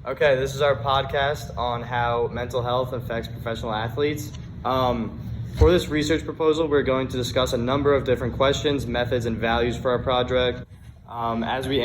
Okay, this is our podcast on how mental health affects professional athletes. For this research proposal, we're going to discuss a number of different questions, methods, and values for our project. As we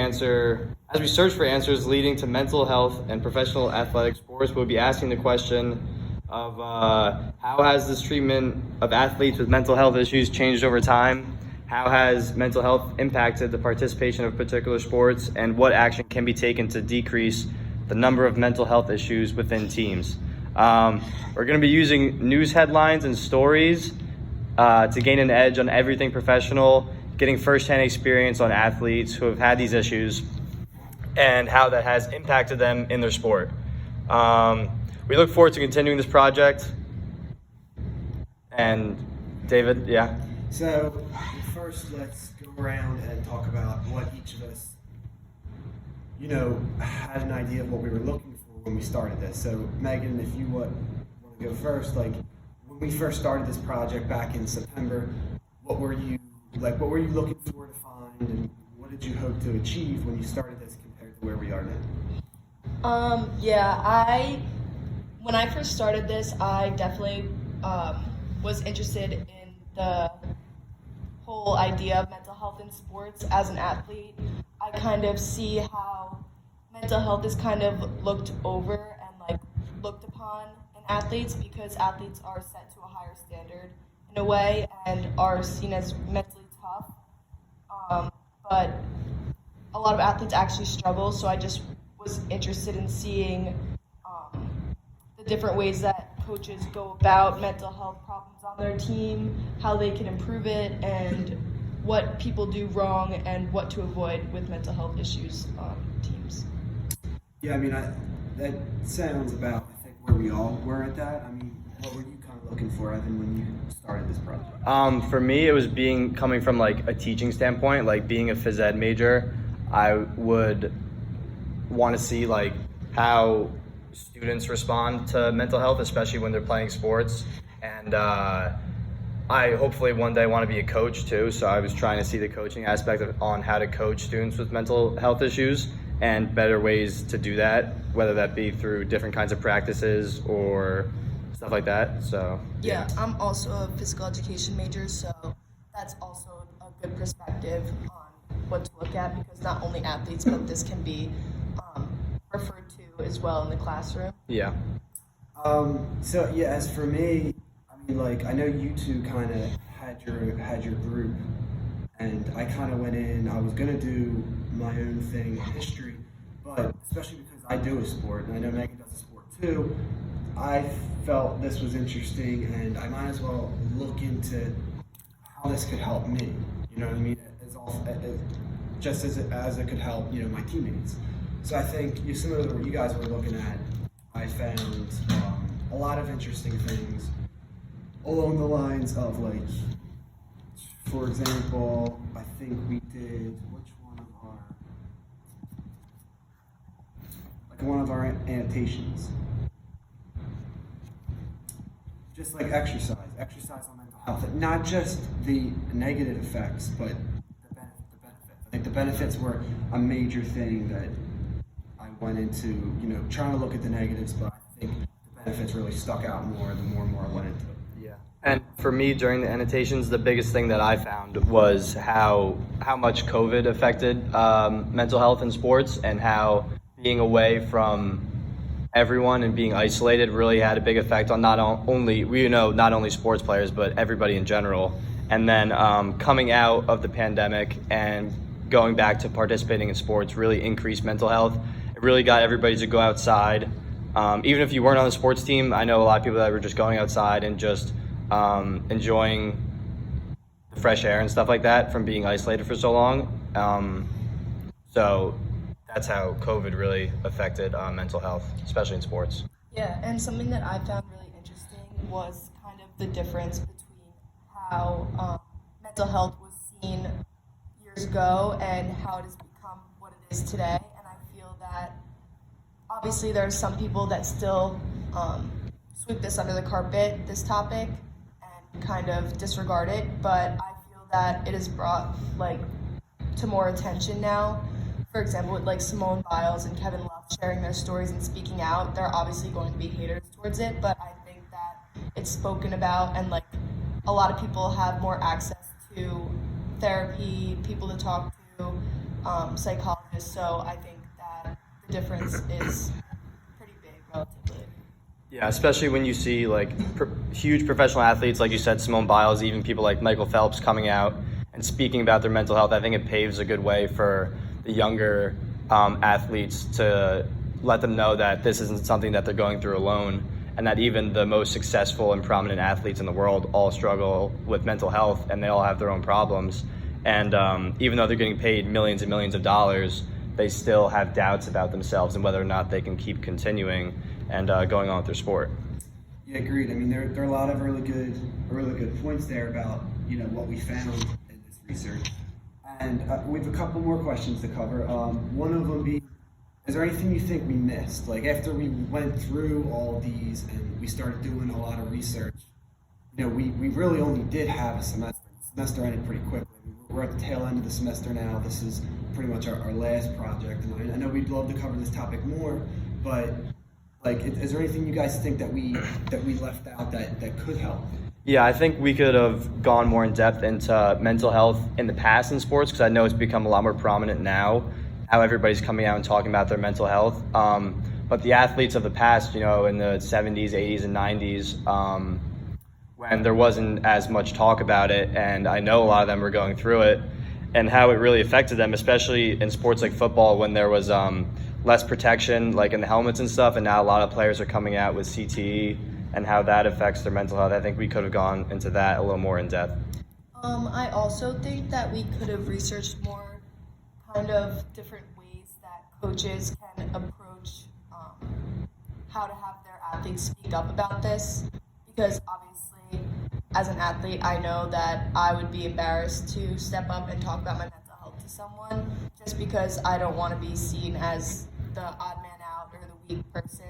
search for answers leading to mental health and professional athletic sports, we'll be asking the question of how has this treatment of athletes with mental health issues changed over time? How has mental health impacted the participation of particular sports, and what action can be taken to decrease the number of mental health issues within teams? We're going to be using news headlines and stories to gain an edge on everything professional, getting firsthand experience on athletes who have had these issues and how that has impacted them in their sport. We look forward to continuing this project. And David, yeah? So first, let's go around and talk about what each of us had an idea of what we were looking for when we started this. So Megan, if you want to go first, like when we first started this project back in September, what were you looking for to find, and what did you hope to achieve when you started this compared to where we are now? When I first started this, I definitely was interested in the whole idea of mental health in sports. As an athlete, I kind of see how mental health is kind of looked over and looked upon in athletes, because athletes are set to a higher standard in a way and are seen as mentally tough. But a lot of athletes actually struggle, so I just was interested in seeing the different ways that coaches go about mental health problems on their team, how they can improve it, and what people do wrong and what to avoid with mental health issues on teams. Yeah, I mean, that sounds about, I think, where we all were at that. I mean, what were you kind of looking for, Evan, when you started this project? For me, it was coming from a teaching standpoint, being a phys ed major. I would want to see how students respond to mental health, especially when they're playing sports. And I hopefully one day want to be a coach too, so I was trying to see the coaching aspect on how to coach students with mental health issues and better ways to do that, whether that be through different kinds of practices or stuff like that. So yeah, I'm also a physical education major, so that's also a good perspective on what to look at, because not only athletes, but this can be referred to as well in the classroom. Yeah. So yeah, as for me, I mean, I know you two kind of had your group, and I kind of went in. I was gonna do my own thing in history, but especially because I do a sport, and I know Megan does a sport too, I felt this was interesting, and I might as well look into how this could help me. You know what I mean? Just as it could help, my teammates. So I think similar to what you guys were looking at, I found a lot of interesting things along the lines of for example, I think we did one of our annotations, just exercise on mental health, not just the negative effects, but the benefits. I think the benefits were a major thing that I went into, trying to look at the negatives, but I think the benefits really stuck out more the more and more I went into it. Yeah. And for me, during the annotations, the biggest thing that I found was how much COVID affected mental health in sports, and how being away from everyone and being isolated really had a big effect on not only sports players, but everybody in general. And then coming out of the pandemic and going back to participating in sports really increased mental health. It really got everybody to go outside. Even if you weren't on the sports team, I know a lot of people that were just going outside and just enjoying the fresh air and stuff like that from being isolated for so long. So that's how COVID really affected mental health, especially in sports. Yeah, and something that I found really interesting was kind of the difference between how mental health was seen years ago and how it has become what it is today. And I feel that obviously there are some people that still sweep this under the carpet, this topic, and kind of disregard it, but I feel that it is brought to more attention now for example, with like Simone Biles and Kevin Love sharing their stories and speaking out, there are obviously going to be haters towards it, but I think that it's spoken about and like a lot of people have more access to therapy, people to talk to, psychologists, so I think that the difference is pretty big relatively. Yeah, especially when you see like huge professional athletes, like you said, Simone Biles, even people like Michael Phelps coming out and speaking about their mental health. I think it paves a good way for the younger athletes to let them know that this isn't something that they're going through alone, and that even the most successful and prominent athletes in the world all struggle with mental health, and they all have their own problems. And even though they're getting paid millions and millions of dollars, they still have doubts about themselves and whether or not they can keep continuing and going on with their sport. Yeah, agreed. I mean, there are a lot of really good points there about what we found in this research, and we have a couple more questions to cover. One of them being, is there anything you think we missed? Like after we went through all of these and we started doing a lot of research, we really only did have a semester. The semester ended pretty quickly. We're at the tail end of the semester now. This is pretty much our last project, and I know we'd love to cover this topic more, but like, is there anything you guys think that we left out that could help? Yeah, I think we could have gone more in depth into mental health in the past in sports, because I know it's become a lot more prominent now, how everybody's coming out and talking about their mental health. But the athletes of the past, in the 70s, 80s, and 90s, when there wasn't as much talk about it, and I know a lot of them were going through it, and how it really affected them, especially in sports like football, when there was less protection, like in the helmets and stuff, and now a lot of players are coming out with CTE and how that affects their mental health. I think we could have gone into that a little more in depth. I also think that we could have researched more kind of different ways that coaches can approach how to have their athletes speak up about this, because obviously as an athlete I know that I would be embarrassed to step up and talk about my mental health to someone, just because I don't want to be seen as the odd man out or the weak person.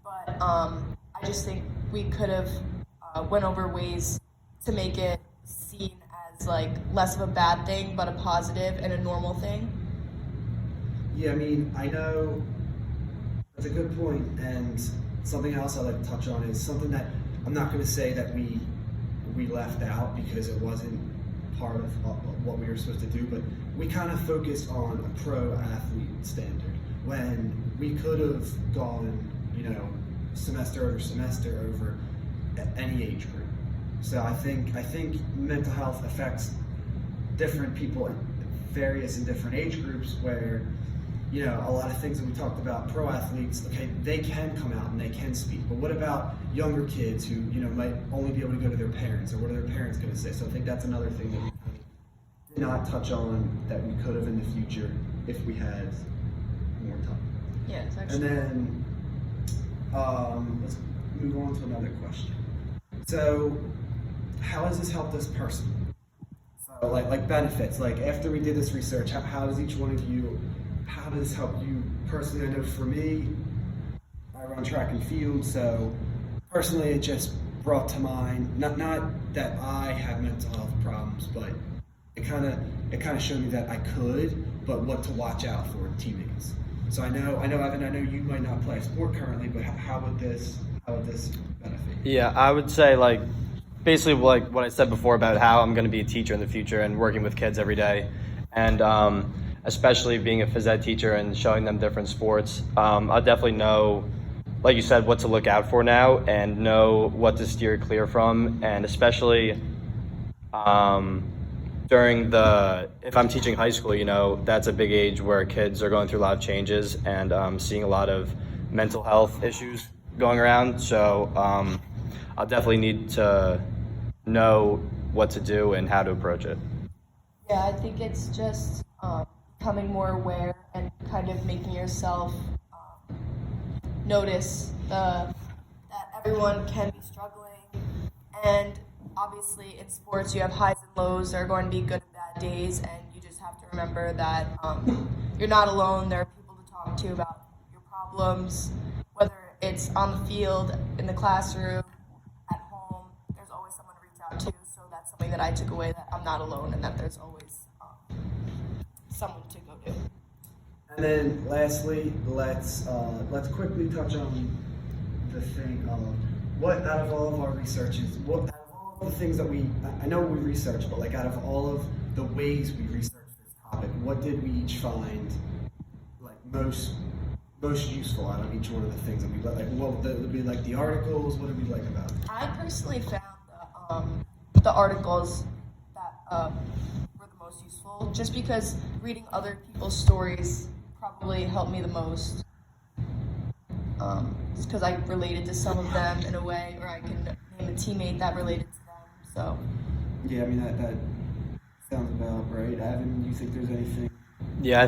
But I just think we could have went over ways to make it seen as like less of a bad thing but a positive and a normal thing. Yeah, I mean, I know that's a good point, and something else I'd like to touch on is something that I'm not going to say that we left out because it wasn't part of what we were supposed to do, but we kind of focused on a pro athlete standard when we could have gone, semester over semester over any age group. So I think mental health affects different people in various and different age groups where, a lot of things that we talked about, pro athletes, okay, they can come out and they can speak, but what about younger kids who, might only be able to go to their parents, or what are their parents going to say? So I think that's another thing that we did not touch on that we could have in the future if we had more time. Yeah, it's actually. And then let's move on to another question. So how has this helped us personally? So like benefits, like after we did this research, how does each one of you, how does this help you personally? I know for me, I run track and field, so personally it just brought to mind, not that I have mental health problems, but it kind of showed me that I could, but what to watch out for teammates. So I know Evan, I know you might not play sport currently, but how would this benefit you? Yeah, I would say basically like what I said before about how I'm going to be a teacher in the future and working with kids every day, and especially being a phys ed teacher and showing them different sports. I'll definitely know, like you said, what to look out for now and know what to steer clear from, and especially if I'm teaching high school, that's a big age where kids are going through a lot of changes and seeing a lot of mental health issues going around. So I'll definitely need to know what to do and how to approach it. Yeah, I think it's just becoming more aware and kind of making yourself notice that everyone can be struggling, and obviously in sports you have highs and lows. There are going to be good and bad days, and you just have to remember that you're not alone. There are people to talk to about your problems, whether it's on the field, in the classroom, at home. There's always someone to reach out to, so that's something that I took away, that I'm not alone and that there's always someone to go to. And then lastly, let's quickly touch on the thing of what out of all of our researches, what out of all of the things that I know we researched, but like out of all of the ways we researched this topic, what did we each find like most useful out of each one of the things that we like? What would be like the articles? What did we like about it? I personally found the articles that were the most useful, just because reading other people's stories probably helped me the most. Just because I related to some of them in a way, or I can name a teammate that related to them. So. Yeah, I mean that sounds about right. Evan, do you think there's anything? Yeah, I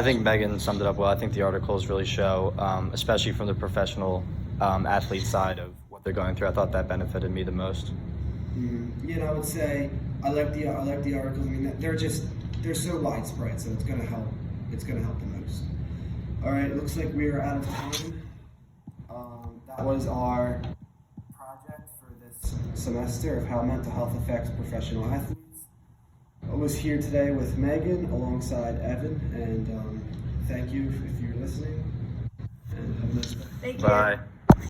think Megan summed it up well. I think the articles really show, especially from the professional athlete side of what they're going through. I thought that benefited me the most. Mm-hmm. Yeah, and I would say I like the articles. I mean, they're so widespread, so it's gonna help. It's gonna help the most. All right, it looks like we are out of time. That was our project for this semester of how mental health affects professional athletes. I was here today with Megan alongside Evan, and thank you if you're listening. And have a nice day. Thank you. Bye.